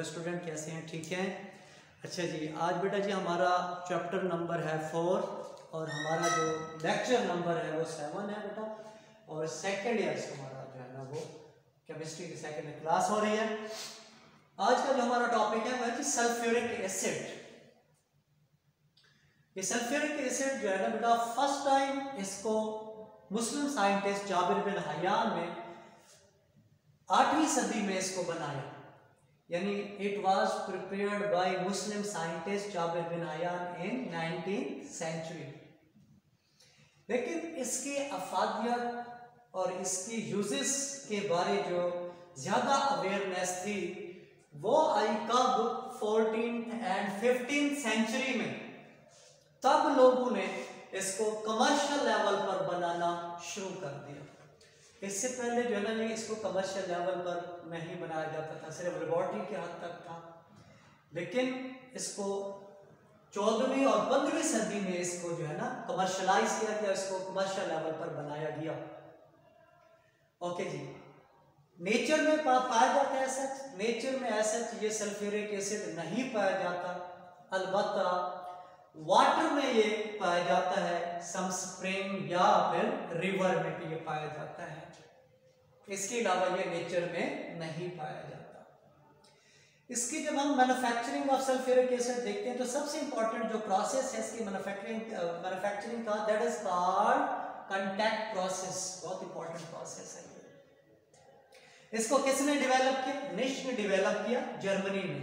बेटा स्टूडेंट कैसे हैं? ठीक हैं? अच्छा जी, आज बेटा जी हमारा चैप्टर नंबर है 4 और हमारा जो लेक्चर नंबर है वो 7 है बेटा। और सेकेंड ईयर हमारा जो है ना वो केमिस्ट्री की सेकेंड क्लास हो रही है। आज का जो हमारा टॉपिक है वो है सल्फ्यूरिक एसिड। ये सल्फ्यूरिक एसिड जो है ना बेटा फर्स्ट टाइम इसको Muslim scientist Jabir bin Hayyan ने 8वीं सदी में इसको बनाया, यानी it was prepared by Muslim scientist Jabir bin Hayyan in 19th century. लेकिन इसके अफादियत और इसकी यूजेस के बारे जो ज्यादा अवेयरनेस थी वो आई कब 14th एंड 15th सेंचुरी में। तब लोगों ने इसको कमर्शियल लेवल पर बनाना शुरू कर दिया। इससे पहले जो है ना इसको कमर्शियल लेवल पर नहीं बनाया जाता था, सिर्फ लेबोरेटरी के हद तक था। लेकिन इसको 14वीं और 15वीं सदी में इसको जो है ना कमर्शलाइज किया गया, इसको कमर्शियल लेवल पर बनाया गया। ओके जी, नेचर में पाया जाता है सच? नेचर में ऐसा ये सल्फ्यूरिक एसिड नहीं पाया जाता, अलबत्ता वाटर में ये पाया जाता है, सम स्प्रिंग या फिर रिवर में भी ये पाया जाता है। इसके अलावा ये नेचर में नहीं पाया जाता। इसकी जब हम मैन्युफैक्चरिंग ऑफ सल्फ्यूरिक एसिड देखते हैं तो सबसे इंपॉर्टेंट जो प्रोसेस है इसकी मैन्युफैक्चरिंग का, that is called contact process. बहुत इंपॉर्टेंट प्रोसेस है ये। इसको किसने डेवलप किया? निश ने डेवलप किया, जर्मनी में।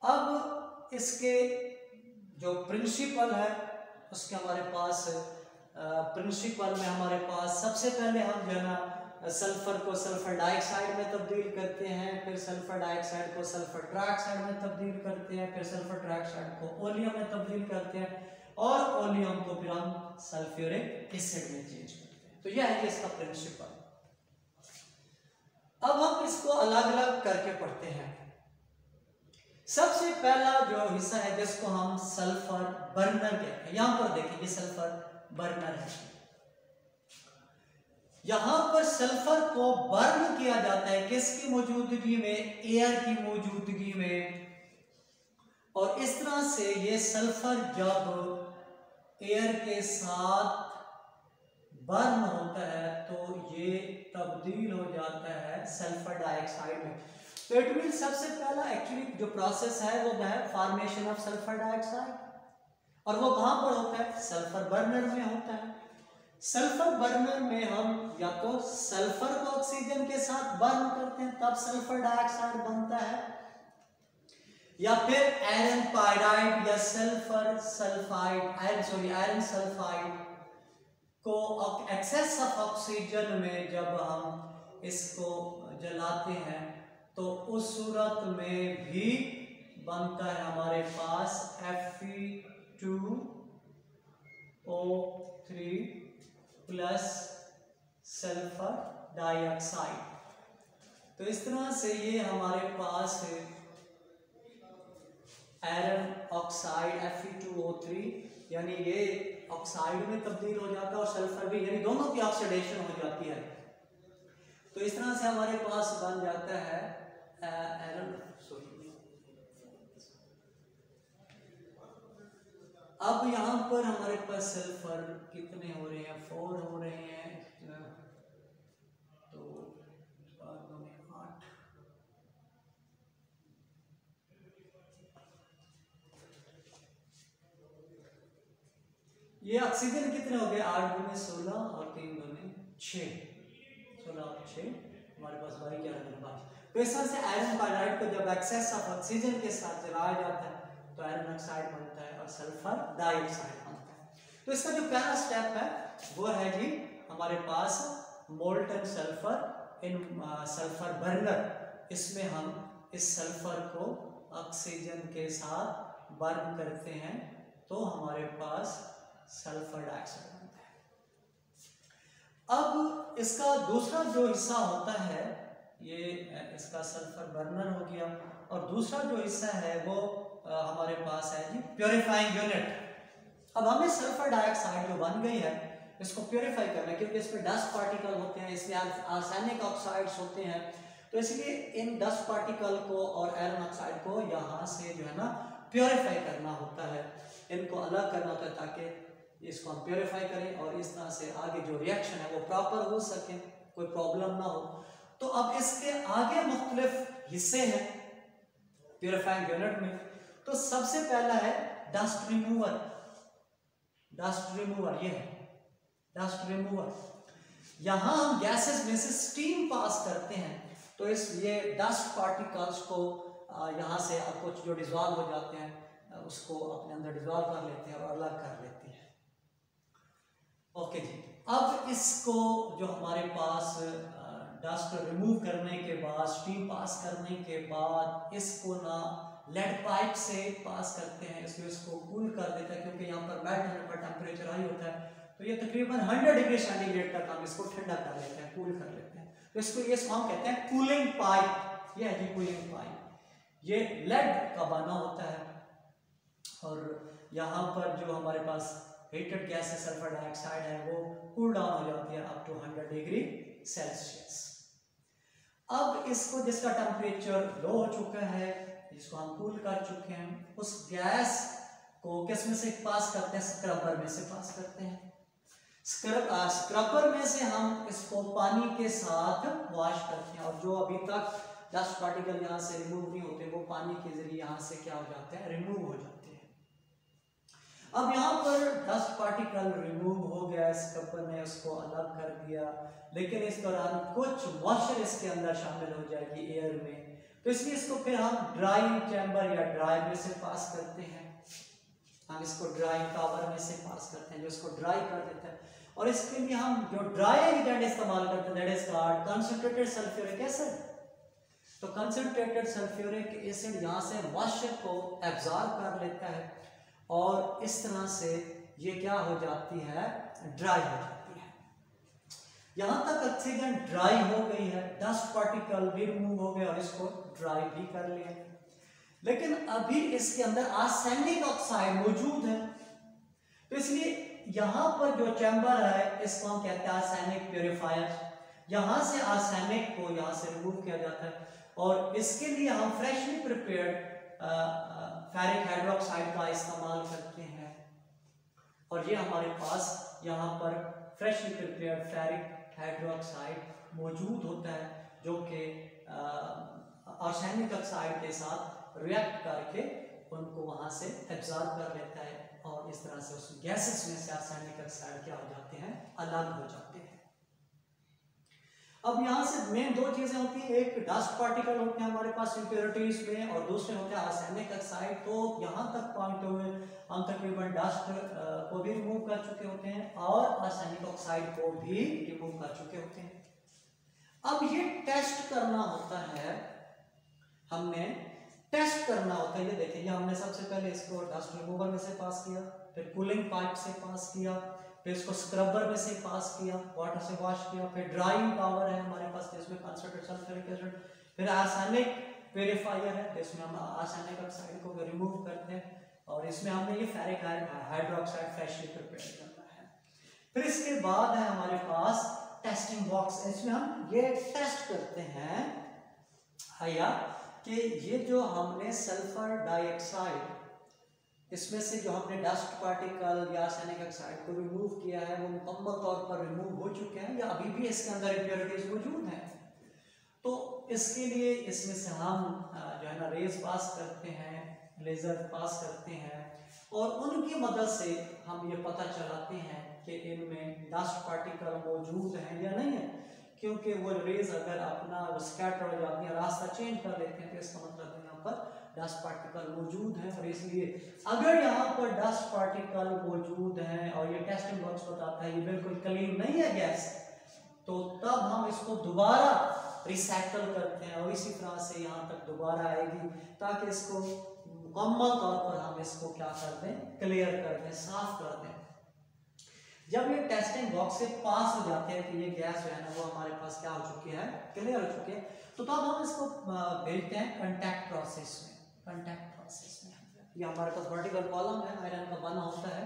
अब इसके जो प्रिंसिपल है उसके हमारे पास प्रिंसिपल में हमारे पास सबसे पहले हम जो है ना सल्फर को सल्फर डाइऑक्साइड में तब्दील करते हैं, फिर सल्फर डाइऑक्साइड को सल्फर ट्राइऑक्साइड में तब्दील करते हैं, फिर सल्फर ट्राइऑक्साइड को ओलियम में तब्दील करते हैं और ओलियम को फिर हम सल्फ्यूरिक एसिड में चेंज करते हैं। तो यह है इसका प्रिंसिपल। अब हम इसको अलग अलग करके पढ़ते हैं। सबसे पहला जो हिस्सा है जिसको हम सल्फर बर्नर कहते हैं, यहां पर देखिए ये सल्फर बर्नर है। यहां पर सल्फर को बर्न किया जाता है किसकी मौजूदगी में? एयर की मौजूदगी में। और इस तरह से ये सल्फर जब एयर के साथ बर्न होता है तो ये तब्दील हो जाता है सल्फर डाइऑक्साइड में। तो इट मीन सबसे पहला एक्चुअली जो प्रोसेस है वो है फॉर्मेशन ऑफ सल्फर डाइऑक्साइड, और वो कहां पर होता है? सल्फर बर्नर में होता है। सल्फर बर्नर में हम या तो सल्फर को ऑक्सीजन के साथ बर्न करते हैं तब सल्फर डाइऑक्साइड बनता है, या फिर आयरन पाइराइड या सल्फर सल्फाइड आयरन सल्फाइड को एक्सेस ऑफ ऑक्सीजन में जब हम इसको जलाते हैं तो उस सूरत में भी बनता है हमारे पास Fe2O3 प्लस सल्फर डाइऑक्साइड। तो इस तरह से ये हमारे पास है आयरन ऑक्साइड Fe2O3, यानी ये ऑक्साइड में तब्दील हो जाता है और सल्फर भी, यानी दोनों की ऑक्सीडेशन हो जाती है। तो इस तरह से हमारे पास बन जाता है आयरन। अब यहां पर हमारे पास सल्फर कितने हो रहे हैं? 4 हो रहे हैं, तो 8। ये ऑक्सीजन कितने हो गए? 8 दूनी 16 और 3 दूनी 6, 16 और 6 हमारे पास बाई 11 तो इस तरह से आयरन पाइराइड को जब एक्सेस ऑफ ऑक्सीजन के साथ जलाया जाता है तो आयरन ऑक्साइड बनता है और सल्फर डाइऑक्साइड बनता है। तो इसका जो पहला स्टेप है वो है जी हमारे पास molten sulphur in sulphur burner. इसमें हम इस सल्फर को ऑक्सीजन के साथ बर्न करते हैं तो हमारे पास सल्फर डाइऑक्साइड बनता है। अब इसका दूसरा जो हिस्सा होता है ये इसका सल्फर बर्नर हो गया, और दूसरा जो हिस्सा है वो हमारे पास है जी प्योरीफाइंग यूनिट। अब हमें सल्फर डाइऑक्साइड जो बन गई है इसको प्योरीफाई करना है, क्योंकि इसमें डस्ट पार्टिकल होते हैं, इसमें आर्सेनिक ऑक्साइड्स होते हैं, तो इसलिए इन डस्ट पार्टिकल को और आयरन ऑक्साइड को यहाँ से जो है ना प्योरीफाई करना होता है, इनको अलग करना होता है ताकि इसको हम प्योरीफाई करें और इस तरह से आगे जो रिएक्शन है वो प्रॉपर हो सके, कोई प्रॉब्लम ना हो। तो अब इसके आगे मुख्तलिफ हिस्से हैं प्योरीफाइंग यूनिट में। तो सबसे पहला है डस्ट रिमूवर। डस्ट रिमूवर ये है डस्ट रिमूवर। यहां हम गैसेस में से स्टीम पास करते हैं, तो इस ये डस्ट पार्टिकल्स को यहां से कुछ जो डिजॉल्व हो जाते हैं उसको अपने अंदर डिजॉल्व कर लेते हैं और अलग कर लेते हैं। ओके जी, अब इसको जो हमारे पास डस्ट रिमूव करने के बाद, स्टीम पास करने के बाद इसको ना लेड पाइप से पास करते हैं, इसको कूल कर देते हैं क्योंकि यहाँ पर मेल्ट होने पर टेम्परेचर हाई होता है, तो ये तकरीबन 100 डिग्री सेंटीग्रेड तक हम इसको ठंडा कर लेते हैं, कूल कर लेते हैं। तो इसको हम कहते हैं कूलिंग पाइप। ये है जी कूलिंग पाइप, ये लेड का बना होता है और यहाँ पर जो हमारे पास हीटेड गैस है सल्फर डाइऑक्साइड है वो कूल डाउन हो जाती है अप टू 100 डिग्री सेल्सियस। अब इसको जिसका टेम्परेचर लो हो चुका है, जिसको हम कूल कर चुके हैं, उस गैस को किस में से पास करते हैं? स्क्रबर में से पास करते हैं। स्क्रबर में से हम इसको पानी के साथ वॉश करते हैं और जो अभी तक डस्ट पार्टिकल यहाँ से रिमूव नहीं होते वो पानी के जरिए यहाँ से क्या हो जाते हैं? रिमूव हो जाते हैं। अब यहाँ पर डस्ट पार्टिकल रिमूव हो गया, स्क्रबर ने उसको अलग कर दिया, लेकिन इस दौरान कुछ मॉइस्चर इसके अंदर शामिल हो जाएगी एयर में, तो इसलिए इसको फिर हम ड्राइंग चैम्बर या ड्राई में से पास करते हैं। हम इसको ड्राइंग टावर में से पास करते हैं जो इसको ड्राई कर देता है, और इसके लिए हम जो ड्राई एजेंट इस्तेमाल करते हैं that is called concentrated sulphuric acid. तो कंसंट्रेटेड सल्फ्यूरिक एसिड यहाँ से मॉइस्चर को एब्जॉर्ब कर लेता है और इस तरह से ये क्या हो जाती है? ड्राई हो जाती है। यहां तक ऑक्सीजन ड्राई हो गई है, डस्ट पार्टिकल भी रिमूव हो गया और इसको ड्राई भी कर लिया, लेकिन अभी इसके अंदर आर्सेनिक ऑक्साइड मौजूद है। तो इसलिए यहां पर जो चैम्बर है इसको हम कहते हैं आर्सेनिक प्यूरिफायर। यहां से आर्सेनिक को यहां से रिमूव किया जाता है और इसके लिए हम फ्रेशली प्रिपेयर्ड फेरिक हाइड्रोक्साइड का इस्तेमाल करते हैं, और ये हमारे पास यहाँ पर फ्रेशली प्रिपेयर्ड फेरिक हाइड्रोक्साइड मौजूद होता है जो कि आर्सेनिक ऑक्साइड के साथ रिएक्ट करके उनको वहाँ से एब्जॉर्ब कर लेता है और इस तरह से उस गैसेस में से आर्सेनिक ऑक्साइड क्या हो जाते हैं? अलग हो जाते हैं। अब यहाँ से मेन दो चीजें होती हैं, एक डस्ट पार्टिकल होते हैं हमारे पास इम्प्योरिटीज में और दूसरे होते हैं आर्सेनिक ऑक्साइड। तो यहाँ तक पहुंचते हुए हम तकरीबन डस्ट को भी रिमूव कर चुके होते हैं और आर्सेनिक ऑक्साइड को भी रिमूव कर चुके होते हैं। अब ये टेस्ट करना होता है, हमने टेस्ट करना होता है। ये देखिए, ये हमने सबसे पहले इसको डस्ट रिमूवर में से पास किया, फिर कूलिंग पाइप से पास किया, फिर इसको स्क्रबर में से पास किया, वाटर से वॉश किया, फिर ड्राइंग पावर है हमारे पास जिसमें कंसंट्रेटेड सल्फ्यूरिक एसिड, फिर आर्सेनिक प्यूरिफायर है जिसमें हम आर्सेनिक ऑक्साइड को रिमूव करते हैं, और इसमें हमने ये फेरिक हाइड्रोक्साइड फ्रेशली प्रिपेयर करना है। फिर इसके बाद है हमारे पास टेस्टिंग बॉक्स। इसमें हम ये टेस्ट करते हैं या कि ये जो हमने सल्फर डाइऑक्साइड इसमें से जो हमने डस्ट पार्टिकल या आर्सेनिक ऑक्साइड को रिमूव किया है वो मुकम्मल तौर पर रिमूव हो चुके हैं या अभी भी इसके अंदर इम्प्योरिटीज मौजूद हैं। तो इसके लिए इसमें से हम जो है ना रेज पास करते हैं, लेजर पास करते हैं, और उनकी मदद से हम ये पता चलाते हैं कि इनमें डस्ट पार्टिकल मौजूद हैं या नहीं है, क्योंकि वो रेज अगर अपना स्कैटर हो जाती है, रास्ता चेंज कर लेते हैं, तो इसका मतलब है यहाँ पर डस्ट पार्टिकल मौजूद है। और इसलिए अगर यहाँ पर डस्ट पार्टिकल मौजूद हैं और ये टेस्टिंग बॉक्स बताता है ये बिल्कुल क्लीन नहीं है गैस, तो तब हम इसको दोबारा रिसाइकल करते हैं और इसी तरह से यहाँ तक दोबारा आएगी ताकि इसको मुकम्मल तौर पर हम इसको क्या कर दें? क्लियर कर दें, साफ कर दें। जब ये टेस्टिंग बॉक्स से पास हो जाते हैं कि ये गैस जो है ना वो हमारे पास क्या हो चुकी है? क्लियर हो चुकी है, तो तब हम इसको भेजते हैं कंटैक्ट प्रोसेस में। कंटैक्ट प्रोसेस में ये हमारे पास वर्टिकल कॉलम है, आयरन का बना होता है,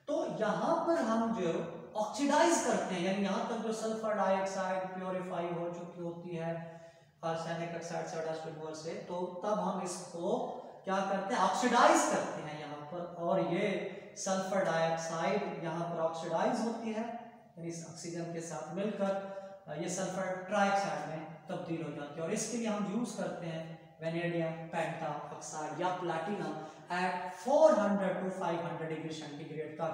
तो यहाँ पर हम जो ऑक्सीडाइज करते हैं, यानी यहाँ तक जो सल्फर डाइऑक्साइड प्योरीफाई हो चुकी होती है आर्सेनिक ऑक्साइड से डस्ट रिमूवर से, तो तब हम इसको क्या करते हैं, ऑक्सीडाइज करते हैं यहाँ पर, और ये सल्फर डाइऑक्साइड यहाँ पर ऑक्सीडाइज होती है, यानी इस ऑक्सीजन के साथ मिलकर ये सल्फर ट्राइऑक्साइड में तब्दील हो जाती है। और इसके लिए हम यूज करते हैं वेनेडियम पेंटाऑक्साइड या platinum at 400 to 500 degree centigrade तक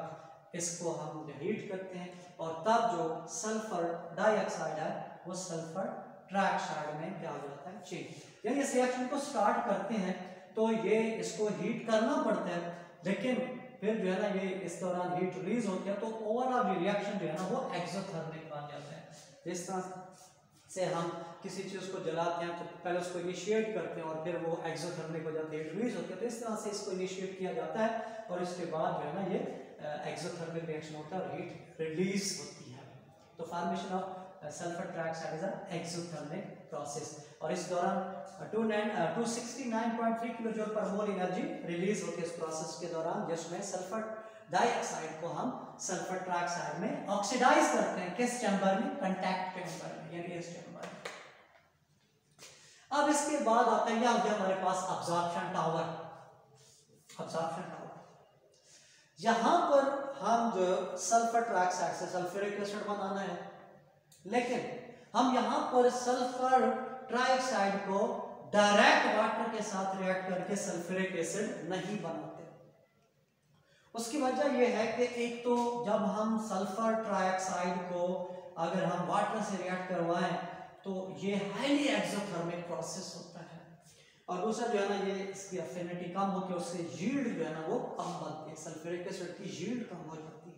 इसको हम हीट करते हैं, और तब जो सल्फर डाइऑक्साइड है वो सल्फर ट्राइऑक्साइड में क्या हो जाता है, चेंज। यानी इस रिएक्शन को स्टार्ट करते हैं तो ये इसको हीट करना पड़ता है, लेकिन फिर जो है ना ये इस दौरान हीट रिलीज होती है, तो ओवरऑल रिएक्शन जो है ना वो एक्सोथर्मिक बन जाता है। जिस तरह से हम किसी चीज को जलाते हैं तो पहले उसको इनिशिएट करते हैं और फिर वो एक्सोथर्मिक हो जाती है, रिलीज होती है, तो इस तरह से इसको इनिशिएट किया जाता है और इसके बाद जो है ना ये एक्सोथर्मिक रिएक्शन होता है और हीट रिलीज होती है। तो formation of sulphur trioxide is a exothermic process, और इस दौरान 269.3 किलोजूल पर मोल एनर्जी रिलीज होती है इस प्रोसेस के दौरान, जिसमें सल्फर डाइऑक्साइड को हम सल्फर ट्राइऑक्साइड में ऑक्सीडाइज करते हैं। किस चैम्बर में, कांटेक्ट चैम्बर में, यानी इस चैम्बर में। अब इसके बाद आता है हमारे पास अब्जॉर्प्शन टावर। अब्जॉर्प्शन टावर यहां पर हम जो सल्फर ट्राइऑक्साइड से सल्फ्यूरिक एसिड बनाना है, लेकिन हम यहां पर सल्फर ट्राइऑक्साइड को डायरेक्ट वाटर के साथ रिएक्ट करके सल्फ्यूरिक एसिड नहीं बनाते। उसकी वजह यह है कि एक तो जब हम सल्फर ट्राइऑक्साइड को अगर हम वाटर से रिएक्ट करवाएं तो ये हाईली एक्सोथर्मिक प्रोसेस होता है, और दूसरा जो है ना ये इसकी एफिनिटी कम होती है, उससे यील्ड जो है ना वो कम बनती है, सल्फ्यूरिक एसिड की यील्ड कम हो जाती है।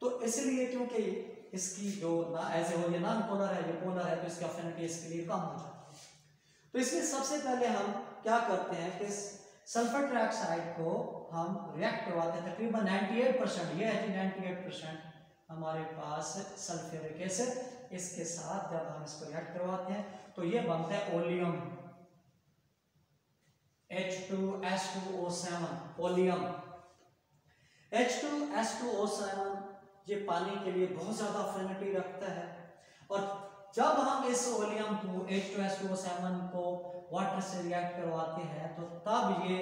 तो इसलिए क्योंकि इसकी जो ना ऐसे हो ये नॉन पोलर है, ये पोलर है, तो इसकी एफिनिटी इसके लिए कम हो जाती है। तो इसलिए सबसे पहले हम क्या करते हैं कि सल्फर ट्राइऑक्साइड को हम रिएक्ट करवाते हैं, तकरीबन 98%, ये है जी 98% हमारे पास सल्फ्यूरिक एसिड, इसके साथ जब हम इसको रिएक्ट करवाते हैं तो ये बनता है ओलियम H2S2O7, ओलियम H2S2O7 ये पानी के लिए बहुत ज्यादा एफिनिटी रखता है, और जब हम इस ओलियम को H2S2O7 को वाटर से रिएक्ट करवाते हैं तो तब ये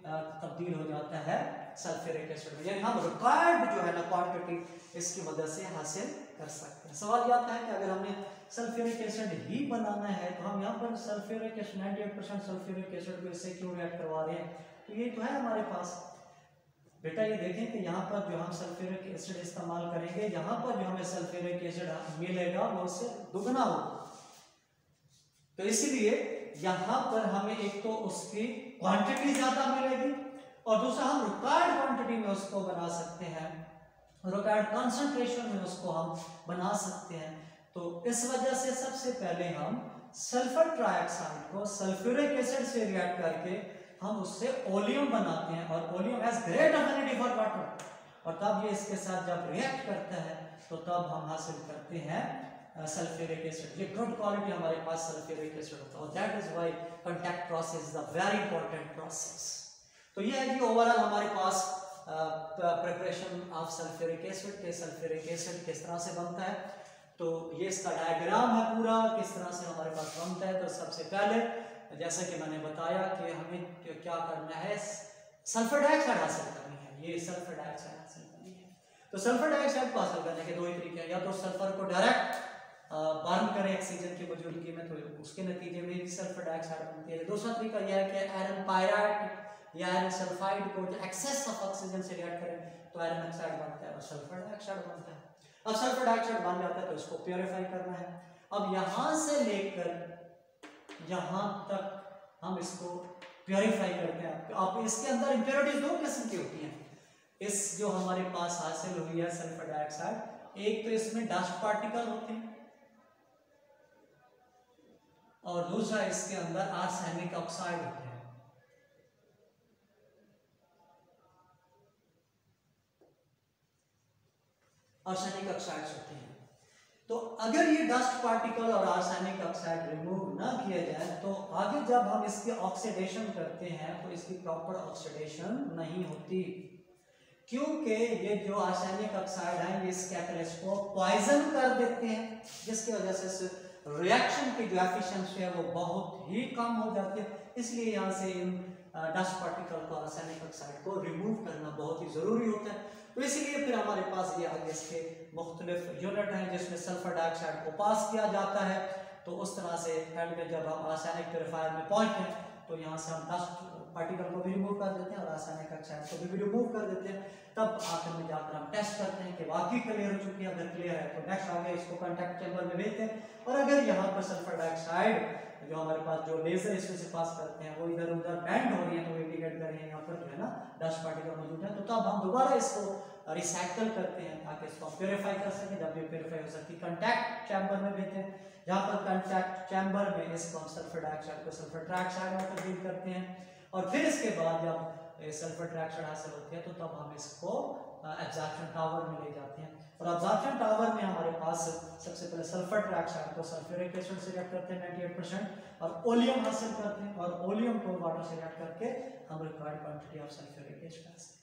तब्दील हो जाता है सल्फ्यूरिक एसिड में, यानी हम रिक्वायर्ड जो है ना क्वांटिटी इसकी मदद से हासिल कर सकते हैं। सवाल ये आता है कि अगर हमने सल्फ्यूरिक एसिड ही बनाना है तो हम यहाँ पर सल्फ्यूरिक एसिड 98% सल्फ्यूरिक एसिड को इससे क्यों रिएक्ट करवा रहे हैं, तो ये तो है हमारे पास। बेटा ये देखें कि यहाँ पर जो हम सल्फ्यूरिक एसिड इस्तेमाल करेंगे, यहाँ पर जो हमें सल्फ्यूरिक एसिड मिलेगा वो उससे दुगना होगा, तो इसलिए यहाँ पर हमें एक तो उसकी क्वांटिटी ज्यादा मिलेगी और दूसरा हम रिक्वायर्ड क्वांटिटी में उसको बना सकते हैं, रिक्वायर्ड कंसंट्रेशन में उसको हम बना सकते हैं। तो इस वजह से सबसे पहले हम सल्फर ट्राइऑक्साइड को सल्फ्यूरिक एसिड से रिएक्ट करके हम उससे ओलियम बनाते हैं, और oleum has great affinity for water, और तब ये इसके साथ जब रिएक्ट करता है तो तब हम हासिल करते हैं सल्फ्यूरिक एसिड। ये गुड क्वालिटी हमारे पास सल्फ्यूरिक एसिड होता है, और that is why contact process is a very important process. तो ये है जी ओवरऑल हमारे पास प्रिपरेशन ऑफ सल्फ्यूरिक एसिड के सल्फ्यूरिक एसिड किस तरह से बनता है। तो ये इसका डायग्राम है पूरा किस तरह से हमारे पास बनता है। तो सबसे पहले जैसा कि मैंने बताया कि हमें क्या करना है, सल्फर डाइऑक्साइड हासिल करनी है, ये सल्फर डाइऑक्साइड हासिल करनी है। तो सल्फर डाइऑक्साइड को हासिल करने के दो ही तरीके हैं, या तो सल्फर को डायरेक्ट बर्न करें ऑक्सीजन की मौजूदगी में, तो उसके नतीजे में भी सल्फर डाइऑक्साइड बनती है। दूसरा तरीका यह है कि आयरन पायराइड या आयरन सल्फाइड को एक्सेस ऑफ ऑक्सीजन से रिएक्ट करें तो आयरन ऑक्साइड बनता है और सल्फर डाइऑक्साइड बनता है। अब सल्फर डाइऑक्साइड बन जाता है तो इसको प्योरीफाई करना है। अब यहां से लेकर यहां तक हम इसको प्योरीफाई करते हैं। अब इसके अंदर इंप्योरिटीज दो किस्म की होती हैं, इस जो हमारे पास हासिल हुई है सल्फर डाइऑक्साइड, एक तो इसमें डस्ट पार्टिकल होते हैं और दूसरा इसके अंदर आर्सेनिक ऑक्साइड होते हैं। आर्सेनिक ऑक्साइड्स होते हैं। तो अगर ये डस्ट पार्टिकल और आर्सेनिक ऑक्साइड रिमूव ना किया जाए तो आगे जब हम इसकी ऑक्सीडेशन करते हैं तो इसकी प्रॉपर ऑक्सीडेशन नहीं होती, क्योंकि ये जो आर्सेनिक ऑक्साइड है ये इस कैटलिस्ट को पॉइजन कर देते हैं, जिसकी वजह से रिएक्शन की जो एफिशिएंसी है वो बहुत ही कम हो जाती है। इसलिए यहाँ से इन डस्ट पार्टिकल को, रासायनिक ऑक्साइड को रिमूव करना बहुत ही ज़रूरी होता है। तो इसलिए फिर हमारे पास ये आगे इसके मुख्तलिफ यूनिट हैं जिसमें सल्फर डाइऑक्साइड को पास किया जाता है। तो उस तरह से एंड में जब हम रासायनिक प्योरीफायर में पहुँचते हैं तो यहाँ से हम डस्ट पार्टिकल को भी रिमूव कर देते हैं और रासायनिक ऑक्साइड को भी रिमूव कर देते हैं। तब आखिर में जाकर हम टेस्ट करते हैं कि वाकई क्लियर हो चुकी है। अगर क्लियर है तो नेक्स्ट आगे इसको कॉन्टैक्ट चैम्बर में भेजते हैं। और अगर यहाँ पर सल्फर डाइऑक्साइड जो हमारे पास जो लेजर इसमें से पास करते हैं वो इधर उधर बेंड हो रही है तो वो इंडिकेट कर रही है यहाँ पर जो है ना डस्ट पार्टिकल मौजूद है। तो तब हम दोबारा इसको रिसाइकल करते हैं ताकि इसको प्योरीफाई कर सकें। जब ये प्योरीफाई हो सकती है कॉन्टैक्ट चैम्बर में भेजते हैं, जहाँ पर कॉन्टैक्ट चैम्बर में इसको हम सल्फर डाइऑक्साइड को सल्फर ट्राइऑक्साइड में तब्दील करते हैं। और फिर इसके बाद जब सल्फर ट्राइऑक्साइड हासिल होती है तो तब हम इसको एब्जॉर्प्शन टावर में ले जाते हैं। और एब्जॉर्प्शन टावर में हमारे पास सबसे पहले सल्फर ट्राइऑक्साइड को सल्फ्यूरिक एसिड से रिएक्ट करते हैं 98% और ओलियम हासिल करते हैं और ओलियम को वाटर से रिएक्ट करके हम required quantity of sulphuric acid